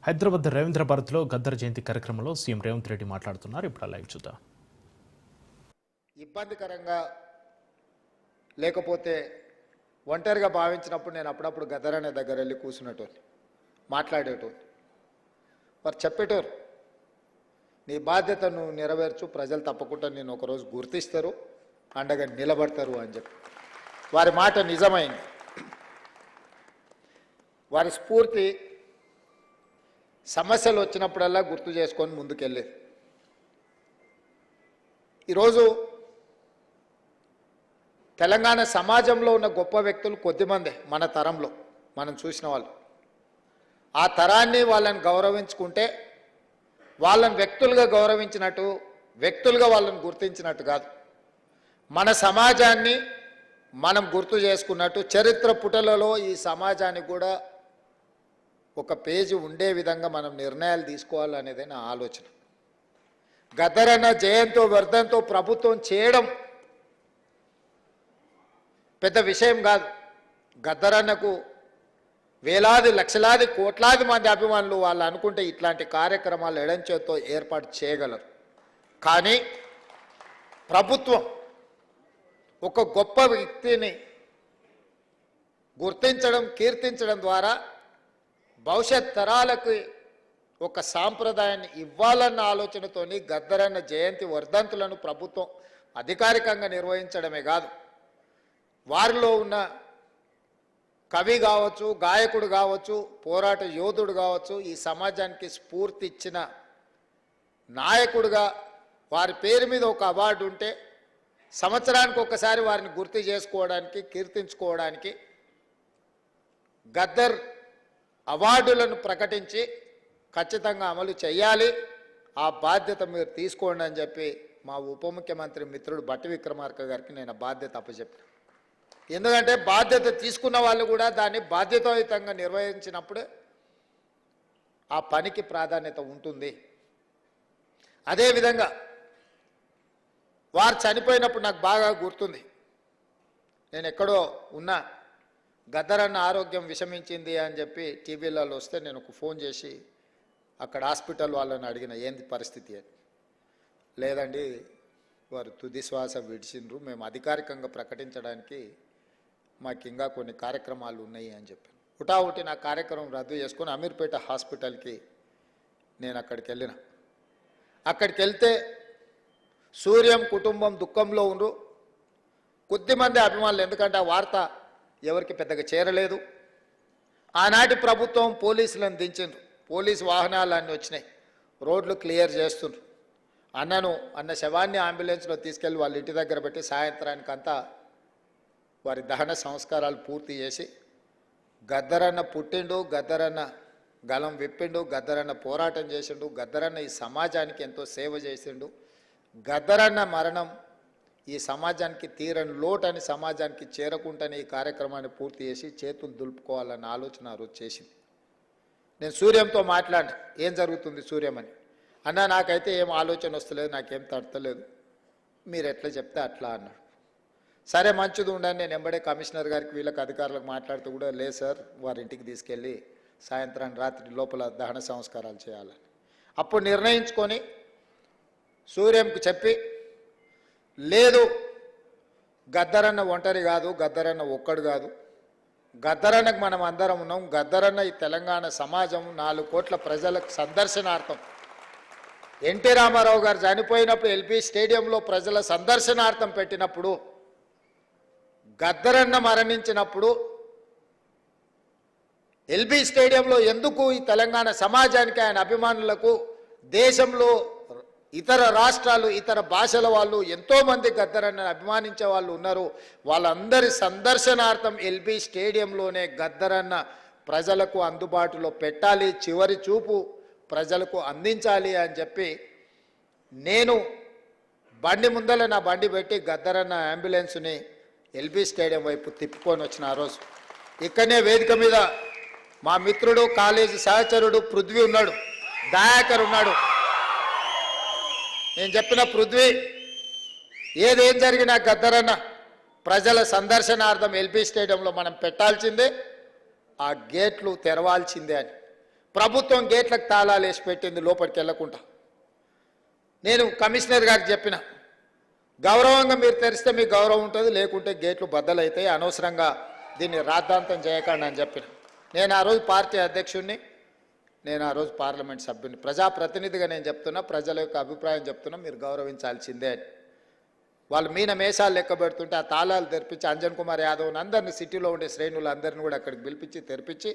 హైదరాబాద్ రవీంద్ర భారత్లో గద్దర్ జయంతి కార్యక్రమంలో సీఎం రేవంత్ రెడ్డి మాట్లాడుతున్నారు. ఇప్పుడు లైవ్ చూద్దాం. ఇబ్బందికరంగా లేకపోతే ఒంటరిగా భావించినప్పుడు నేను అప్పుడప్పుడు గద్దర్ అనే దగ్గర వెళ్ళి కూర్చునేటోని, మాట్లాడేటోని. వారు చెప్పేటోరు, నీ బాధ్యతను నెరవేర్చు, ప్రజలు తప్పకుండా నేను ఒకరోజు గుర్తిస్తారు, అండగా నిలబడతారు అని చెప్పి. వారి మాట నిజమైంది. వారి స్ఫూర్తి సమస్యలు వచ్చినప్పుడల్లా గుర్తు చేసుకొని ముందుకెళ్ళేది. ఈరోజు తెలంగాణ సమాజంలో ఉన్న గొప్ప వ్యక్తులు కొద్దిమందే, మన తరంలో మనం చూసిన వాళ్ళు. ఆ తరాన్ని వాళ్ళని గౌరవించుకుంటే వాళ్ళని వ్యక్తులుగా గౌరవించినట్టు, వ్యక్తులుగా వాళ్ళని గుర్తించినట్టు కాదు, మన సమాజాన్ని మనం గుర్తు చేసుకున్నట్టు, చరిత్ర పుటలలో ఈ సమాజానికి కూడా ఒక పేజీ ఉండే విధంగా మనం నిర్ణయాలు తీసుకోవాలనేదే నా ఆలోచన. గద్దర్ అన్న జయంతో వర్ధంతో ప్రభుత్వం చేయడం పెద్ద విషయం కాదు. గద్దర్ అన్నకు వేలాది లక్షలాది కోట్లాది మంది అభిమానులు వాళ్ళు అనుకుంటే ఇట్లాంటి కార్యక్రమాలు ఎడంచేతో ఏర్పాటు చేయగలరు. కానీ ప్రభుత్వం ఒక గొప్ప వ్యక్తిని గుర్తించడం, కీర్తించడం ద్వారా భవిష్యత్ తరాలకు ఒక సాంప్రదాయాన్ని ఇవ్వాలన్న ఆలోచనతోని గద్దర్ అన్న జయంతి వర్ధంతులను ప్రభుత్వం అధికారికంగా నిర్వహించడమే కాదు, వారిలో ఉన్న కవి కావచ్చు, గాయకుడు కావచ్చు, పోరాట యోధుడు కావచ్చు, ఈ సమాజానికి స్ఫూర్తి ఇచ్చిన నాయకుడుగా వారి పేరు మీద ఒక అవార్డు ఉంటే సంవత్సరానికి ఒకసారి వారిని గుర్తు చేసుకోవడానికి, కీర్తించుకోవడానికి గద్దర్ అవార్డులను ప్రకటించి ఖచ్చితంగా అమలు చేయాలి. ఆ బాధ్యత మీరు తీసుకోండి అని చెప్పి మా ఉప ముఖ్యమంత్రి మిత్రుడు బట్టి విక్రమార్క గారికి నేను బాధ్యత అప్పచెప్పాను. ఎందుకంటే బాధ్యత తీసుకున్న వాళ్ళు కూడా దాన్ని బాధ్యతాయుతంగా నిర్వహించినప్పుడే ఆ పనికి ప్రాధాన్యత ఉంటుంది. అదేవిధంగా వారు చనిపోయినప్పుడు నాకు బాగా గుర్తుంది. నేను ఎక్కడో ఉన్నా, గద్దర్ అన్న ఆరోగ్యం విషమించింది అని చెప్పి టీవీలలో వస్తే నేను ఒక ఫోన్ చేసి అక్కడ హాస్పిటల్ వాళ్ళని అడిగిన, ఏంది పరిస్థితి అని. లేదండి, వారు తుది శ్వాస విడిచిండ్రు, మేము అధికారికంగా ప్రకటించడానికి మాకు ఇంకా కొన్ని కార్యక్రమాలు ఉన్నాయి అని చెప్పాను. హుటాహుటి నా కార్యక్రమం రద్దు చేసుకొని అమీర్పేట హాస్పిటల్కి నేను అక్కడికి వెళ్ళిన. అక్కడికి వెళ్తే సూర్యం కుటుంబం దుఃఖంలో ఉండ్రు. కొద్దిమంది అభిమానులు, ఎందుకంటే ఆ వార్త ఎవరికి పెద్దగా చేరలేదు. ఆనాటి ప్రభుత్వం పోలీసులను దించిండ్రు, పోలీసు వాహనాలు అన్నీ వచ్చినాయి, రోడ్లు క్లియర్ చేస్తుండ్రు. అన్న శవాన్ని అంబులెన్స్లో తీసుకెళ్ళి వాళ్ళ ఇంటి దగ్గర పెట్టి సాయంత్రానికంతా వారి దహన సంస్కారాలు పూర్తి చేసి, గద్దర్ అన్న పుట్టిండు, గద్దర్ అన్న గలం విప్పిండు, గద్దర్ అన్న పోరాటం చేసిండు, గద్దర్ అన్న ఈ సమాజానికి ఎంతో సేవ చేసిండు, గద్దర్ అన్న మరణం ఈ సమాజానికి తీరని లోటు అని సమాజానికి చేరకుండానే ఈ కార్యక్రమాన్ని పూర్తి చేసి చేతులు దులుపుకోవాలన్న ఆలోచన ఆ రోజు చేసింది. నేను సూర్యంతో మాట్లాడినా, ఏం జరుగుతుంది సూర్యం అని. అన్న నాకైతే ఏం ఆలోచన వస్తలేదు, నాకేం తడతలేదు, మీరు ఎట్లా చెప్తే అట్లా అన్నాడు. సరే మంచిది ఉండని నేను ఎంబడే కమిషనర్ గారికి వీళ్ళకి అధికారులకు మాట్లాడుతూ కూడా, లేదు సార్ వారి ఇంటికి తీసుకెళ్ళి సాయంత్రం రాత్రి లోపల దహన సంస్కారాలు చేయాలని అప్పుడు నిర్ణయించుకొని సూర్యంకు చెప్పి, లేదు గద్దర్ అన్న ఒంటరి కాదు, గద్దర్ అన్న ఒక్కడు కాదు, గద్దర్ అన్నకు మనం అందరం ఉన్నాం, గద్దర్ అన్న ఈ తెలంగాణ సమాజం 4 కోట్ల ప్రజలకు సందర్శనార్థం. ఎన్టీ రామారావు గారు చనిపోయినప్పుడు ఎల్బీ స్టేడియంలో ప్రజల సందర్శనార్థం పెట్టినప్పుడు, గద్దర్ అన్న మరణించినప్పుడు ఎల్బీ స్టేడియంలో ఎందుకు ఈ తెలంగాణ సమాజానికి, ఆయన అభిమానులకు, దేశంలో ఇతర రాష్ట్రాలు, ఇతర భాషల వాళ్ళు ఎంతోమంది గద్దర్ అన్నని అభిమానించే వాళ్ళు ఉన్నారు, వాళ్ళందరి సందర్శనార్థం ఎల్బీ స్టేడియంలోనే గద్దర్ అన్న ప్రజలకు అందుబాటులో పెట్టాలి, చివరి చూపు ప్రజలకు అందించాలి అని చెప్పి నేను బండి ముందర నా బండి పెట్టి గద్దర్ అన్న అంబులెన్స్ని ఎల్బీ స్టేడియం వైపు తిప్పుకొని వచ్చిన ఆ రోజు. ఇక్కడనే వేదిక మీద మా మిత్రుడు, కాలేజీ సహచరుడు పృథ్వీ ఉన్నాడు, దయాకర్ ఉన్నాడు. నేను చెప్పిన, పృథ్వీ ఏదేం జరిగినా గద్దర్ అన్న ప్రజల సందర్శనార్థం ఎల్బీ స్టేడియంలో మనం పెట్టాల్సిందే, ఆ గేట్లు తెరవాల్సిందే అని. ప్రభుత్వం గేట్లకు తాళాలు వేసి పెట్టింది లోపలికి వెళ్ళకుండా. నేను కమిషనర్ గారికి చెప్పిన, గౌరవంగా మీరు తెరిస్తే మీకు గౌరవం ఉంటుంది, లేకుంటే గేట్లు బద్దలవుతాయి, అనవసరంగా దీన్ని రాద్ధాంతం చేయకండి అని చెప్పిన. నేను ఆ రోజు పార్టీ అధ్యక్షుడిని, నేను ఆ రోజు పార్లమెంట్ సభ్యుని, ప్రజాప్రతినిధిగా నేను చెప్తున్నా, ప్రజల యొక్క అభిప్రాయం చెప్తున్నా, మీరు గౌరవించాల్సిందే అని. వాళ్ళు మీన మేషాలు లెక్క పెడుతుంటే ఆ తాళాలు తెరిపించి అంజన్ కుమార్ యాదవ్ని అందరినీ, సిటీలో ఉండే శ్రేణులు అందరినీ కూడా అక్కడికి పిలిపించి తెరిపించి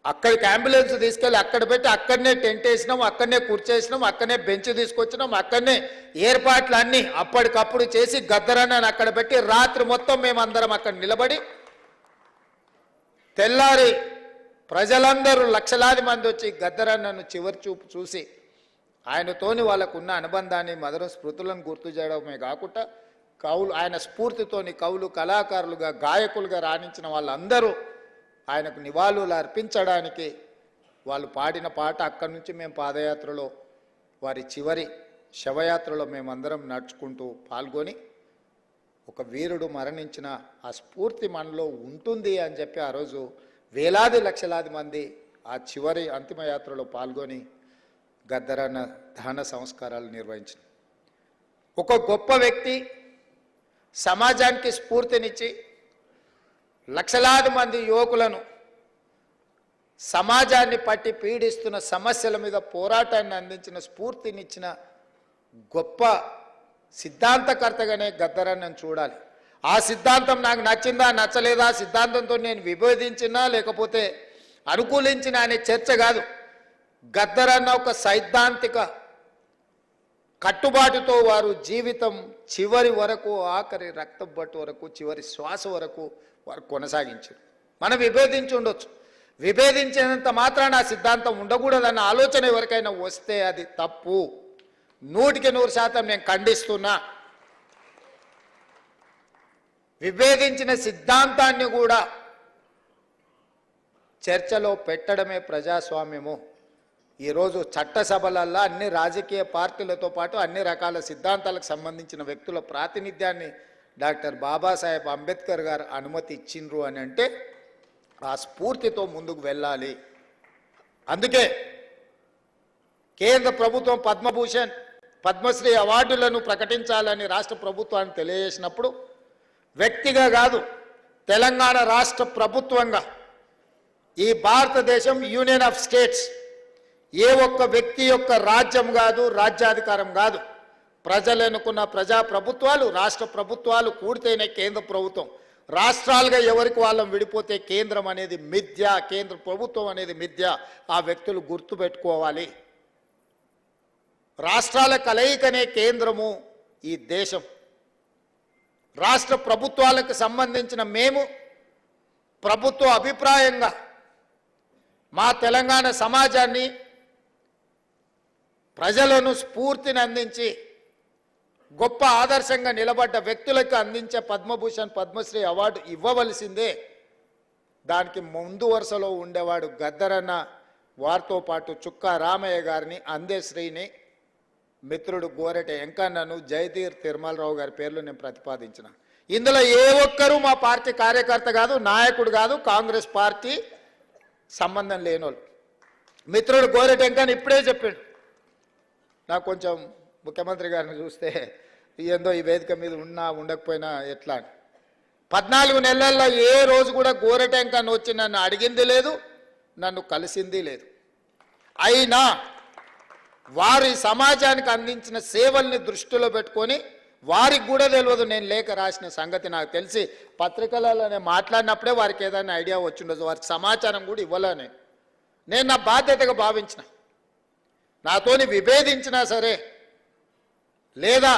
అక్కడికి అంబులెన్స్ తీసుకెళ్ళి అక్కడ పెట్టి అక్కడనే టెంట్ వేసినాం, అక్కడనే కూర్చేసినాం, అక్కడనే బెంచ్ తీసుకొచ్చినాం, అక్కడనే ఏర్పాట్లు అన్నీ అప్పటికప్పుడు చేసి గద్దరన్నని అక్కడ పెట్టి రాత్రి మొత్తం మేమందరం అక్కడ నిలబడి తెల్లారి ప్రజలందరూ లక్షలాది మంది వచ్చి గద్దరన్నను చివరి చూపు చూసి ఆయనతోని వాళ్ళకున్న అనుబంధాన్ని, మధుర స్మృతులను గుర్తు చేయడమే కాకుండా కవులు ఆయన స్ఫూర్తితోని కవులు, కళాకారులుగా, గాయకులుగా రాణించిన వాళ్ళందరూ ఆయనకు నివాళులు అర్పించడానికి వాళ్ళు పాడిన పాట అక్కడి నుంచి మేము పాదయాత్రలో వారి చివరి శవయాత్రలో మేమందరం నడుచుకుంటూ పాల్గొని ఒక వీరుడు మరణించిన ఆ స్ఫూర్తి మనలో ఉంటుంది అని చెప్పి ఆ రోజు వేలాది లక్షలాది మంది ఆ చివరి అంతిమయాత్రలో పాల్గొని గద్దరన్న దహన సంస్కారాలు నిర్వహించిన ఒక గొప్ప వ్యక్తి, సమాజానికి స్ఫూర్తినిచ్చి లక్షలాది మంది యువకులను సమాజాన్ని పట్టి పీడిస్తున్న సమస్యల మీద పోరాటాన్ని అందించిన, స్ఫూర్తినిచ్చిన గొప్ప సిద్ధాంతకర్తగానే గద్దరన్నను చూడాలి. ఆ సిద్ధాంతం నాకు నచ్చిందా నచ్చలేదా, సిద్ధాంతంతో నేను విభేదించినా లేకపోతే అనుకూలించిన అనే చర్చ కాదు. గద్దరన్న ఒక సైద్ధాంతిక కట్టుబాటుతో వారు జీవితం చివరి వరకు, ఆఖరి రక్తం బట్టు వరకు, చివరి శ్వాస వరకు వారు కొనసాగించారు. మనం విభేదించి ఉండొచ్చు, విభేదించినంత మాత్రాన ఆ సిద్ధాంతం ఉండకూడదన్న ఆలోచన ఎవరికైనా వస్తే అది తప్పు. 100% నేను ఖండిస్తున్నా. విభేదించిన సిద్ధాంతాన్ని కూడా చర్చలో పెట్టడమే ప్రజాస్వామ్యము. ఈరోజు చట్టసభలల్లో అన్ని రాజకీయ పార్టీలతో పాటు అన్ని రకాల సిద్ధాంతాలకు సంబంధించిన వ్యక్తుల ప్రాతినిధ్యాన్ని డాక్టర్ బాబాసాహెబ్ అంబేద్కర్ గారు అనుమతి ఇచ్చిండ్రు అని అంటే ఆ స్ఫూర్తితో ముందుకు వెళ్ళాలి. అందుకే కేంద్ర ప్రభుత్వం పద్మభూషణ్, పద్మశ్రీ అవార్డులను ప్రకటించాలని రాష్ట్ర ప్రభుత్వాన్ని తెలియజేసినప్పుడు వ్యక్తిగా కాదు, తెలంగాణ రాష్ట్ర ప్రభుత్వంగా ఈ భారతదేశం యూనియన్ ఆఫ్ స్టేట్స్ ఏ ఒక్క వ్యక్తి యొక్క రాజ్యం కాదు, రాజ్యాధికారం కాదు. ప్రజలు ఎన్నుకున్న ప్రజా ప్రభుత్వాలు, రాష్ట్ర ప్రభుత్వాలు కూడితేనే కేంద్ర ప్రభుత్వం. రాష్ట్రాలుగా ఎవరికి వాళ్ళం విడిపోతే కేంద్రం అనేది మిథ్య, కేంద్ర ప్రభుత్వం అనేది మిథ్య. ఆ వ్యక్తులు గుర్తుపెట్టుకోవాలి. రాష్ట్రాల కలయికనే కేంద్రము ఈ దేశం. రాష్ట్ర ప్రభుత్వాలకు సంబంధించిన మేము ప్రభుత్వ అభిప్రాయంగా మా తెలంగాణ సమాజాన్ని, ప్రజలను స్ఫూర్తిని అందించి గొప్ప ఆదర్శంగా నిలబడ్డ వ్యక్తులకు అందించే పద్మభూషణ్, పద్మశ్రీ అవార్డు ఇవ్వవలసిందే. దానికి ముందు వరుసలో ఉండేవాడు గద్దరన్న. వారితో పాటు చుక్కా రామయ్య గారిని, అందశ్రీని, మిత్రుడు గోరెట వెంకన్నను, జయతీర్ తిరుమలరావు గారి పేర్లు నేను ప్రతిపాదించిన. ఇందులో ఏ ఒక్కరూ మా పార్టీ కార్యకర్త కాదు, నాయకుడు కాదు, కాంగ్రెస్ పార్టీ సంబంధం లేనోళ్ళు. మిత్రుడు గోరెట వెంకన్న ఇప్పుడే చెప్పాడు. నాకు కొంచెం ముఖ్యమంత్రి గారిని చూస్తే ఏందో ఈ వేదిక మీద ఉన్నా ఉండకపోయినా ఎట్లా అని. 14 నెలల్లో ఏ రోజు కూడా గోరెట వెంకన్న వచ్చి నన్ను అడిగింది లేదు, నన్ను కలిసింది లేదు. అయినా వారి సమాజానికి అందించిన సేవల్ని దృష్టిలో పెట్టుకొని వారికి కూడా తెలియదు నేను లేఖ రాసిన సంగతి. నాకు తెలిసి పత్రికలలోనే మాట్లాడినప్పుడే వారికి ఏదైనా ఐడియా వచ్చిండదు. వారికి సమాచారం కూడా ఇవ్వలేనే. నేను నా బాధ్యతగా భావించిన, నాతోని విభేదించినా సరే లేదా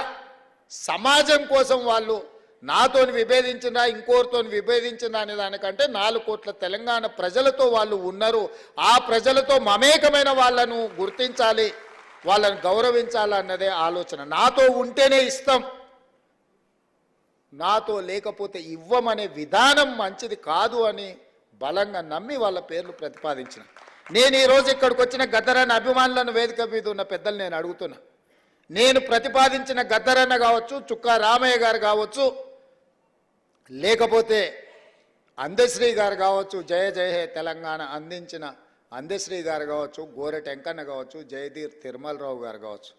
సమాజం కోసం వాళ్ళు నాతోని విభేదించినా ఇంకోరితోని విభేదించినా అనే దానికంటే 4 కోట్ల తెలంగాణ ప్రజలతో వాళ్ళు ఉన్నారు. ఆ ప్రజలతో మమేకమైన వాళ్ళను గుర్తించాలి, వాళ్ళని గౌరవించాలన్నదే ఆలోచన. నాతో ఉంటేనే ఇస్తాం, నాతో లేకపోతే ఇవ్వమనే విధానం మంచిది కాదు అని బలంగా నమ్మి వాళ్ళ పేర్లు ప్రతిపాదించిన. నేను ఈరోజు ఇక్కడికి వచ్చిన గద్దరన్న అభిమానులను వేదిక మీద ఉన్న పెద్దలు నేను అడుగుతున్నా, నేను ప్రతిపాదించిన గద్దరన్న కావచ్చు, చుక్కా రామయ్య గారు కావచ్చు, లేకపోతే అందశ్రీ గారు కావచ్చు, జయ జయ హే తెలంగాణ అందించిన అందశ్రీ గారు కావచ్చు, గోరెట వెంకన్న కావచ్చు, జయధీర్ తిరుమలరావు గారు కావచ్చు,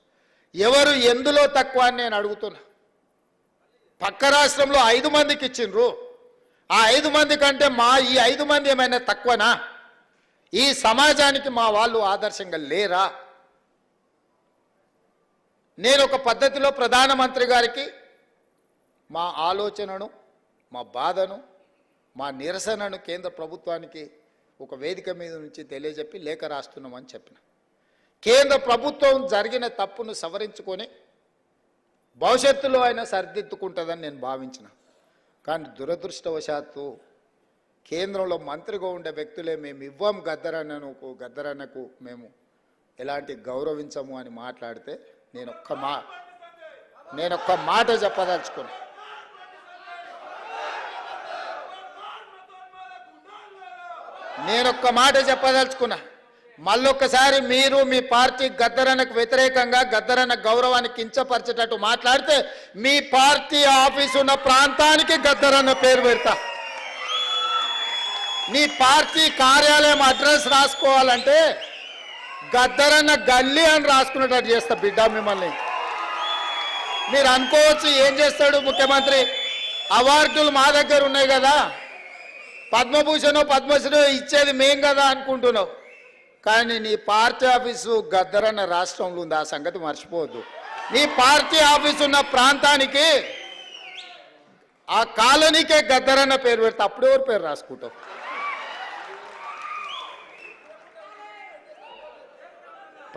ఎవరు ఎందులో తక్కువ అని నేను అడుగుతున్నా. పక్క రాష్ట్రంలో 5 మందికి ఇచ్చిండ్రు. ఆ 5 మంది కంటే ఈ 5 మంది ఏమైనా తక్కువనా? ఈ సమాజానికి మా వాళ్ళు ఆదర్శంగా లేరా? నేను ఒక పద్ధతిలో ప్రధానమంత్రి గారికి మా ఆలోచనను, మా బాధను, మా నిరసనను కేంద్ర ప్రభుత్వానికి ఒక వేదిక మీద నుంచి తెలియజెప్పి లేఖ రాస్తున్నామని చెప్పిన. కేంద్ర ప్రభుత్వం జరిగిన తప్పును సవరించుకొని భవిష్యత్తులో అయినా సరిదిద్దుకుంటుందని నేను భావించిన. కానీ దురదృష్టవశాత్తు కేంద్రంలో మంత్రిగా ఉండే వ్యక్తులే మేము ఇవ్వం గద్దరన్నకు మేము ఎలాంటి గౌరవించము అని మాట్లాడితే నేను ఒక్క మాట చెప్పదలుచుకున్నా. మళ్ళొక్కసారి మీరు మీ పార్టీ గద్దరన్నకు వ్యతిరేకంగా గద్దరన్న గౌరవాన్ని కించపరిచేటట్టు మాట్లాడితే మీ పార్టీ ఆఫీసు ఉన్న ప్రాంతానికి గద్దరన్న పేరు పెడతా. నీ పార్టీ కార్యాలయం అడ్రస్ రాసుకోవాలంటే గద్దరన్న గల్లీ అని రాసుకునేటట్టు చేస్తా బిడ్డ మిమ్మల్ని. మీరు అనుకోవచ్చు ఏం చేస్తాడు ముఖ్యమంత్రి, అవార్డులు మా దగ్గర ఉన్నాయి కదా, పద్మభూషణో పద్మశ్రీ ఇచ్చేది మేం కదా అనుకుంటున్నావు. కానీ నీ పార్టీ ఆఫీసు గద్దరన్న రాష్ట్రంలో ఉంది, ఆ సంగతి మర్చిపోవద్దు. నీ పార్టీ ఆఫీసు ఉన్న ప్రాంతానికి ఆ కాలనీకే గద్దరన్న పేరు పెడితే అప్పుడు ఎవరు పేరు రాసుకుంటావు?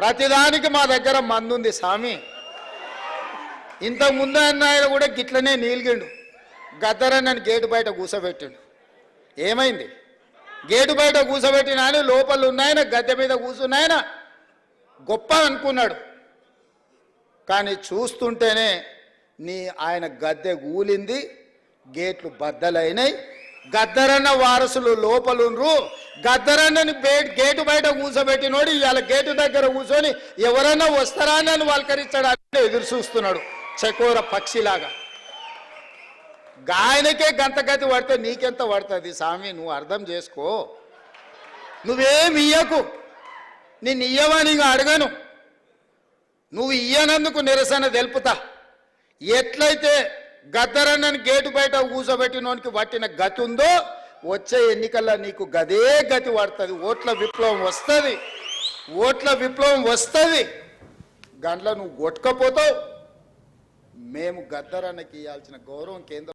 ప్రతిదానికి మా దగ్గర మందుంది స్వామి. ఇంతకు ముందు ఆయన కూడా గిట్లనే నీలిగిండు, గద్దరన్నని గేటు బయట కూసబెట్టిండు. ఏమైంది? గేటు బయట కూసబెట్టిన ఆయన లోపల ఉన్నాయన గద్దె మీద కూర్చున్నాయన గొప్ప అనుకున్నాడు. కానీ చూస్తుంటేనే ఆయన గద్దె కూలింది, గేట్లు బద్దలైనాయి. గద్దరన్న వారసులు లోపలుండ్రు. గద్దరన్నని గేటు బయట కూర్చోబెట్టినోడు ఇవాళ గేటు దగ్గర కూర్చొని ఎవరన్నా వస్తారా అని వాళ్ళకరించడానికి ఎదురు చూస్తున్నాడు చకోర పక్షిలాగా. గాయనకే గంతగతి పడితే నీకెంత పడుతుంది స్వామి? నువ్వు అర్థం చేసుకో. నువ్వేమి ఇయ్యకు, నిన్ను ఇయ్యవని అడగను. నువ్వు ఇయ్యనందుకు నిరసన తెలుపుతా. ఎట్లయితే గద్దరన్నని గేటు బయట కూర్చోబెట్టినోనికి పట్టిన గతి ఉందో వచ్చే ఎన్నికల్లో నీకు గదే గతి పడుతుంది. ఓట్ల విప్లవం వస్తుంది. గంటలో నువ్వు కొట్టుకపోతావు. మేము గద్దరన్నకి ఇవ్వాల్సిన గౌరవం కేంద్ర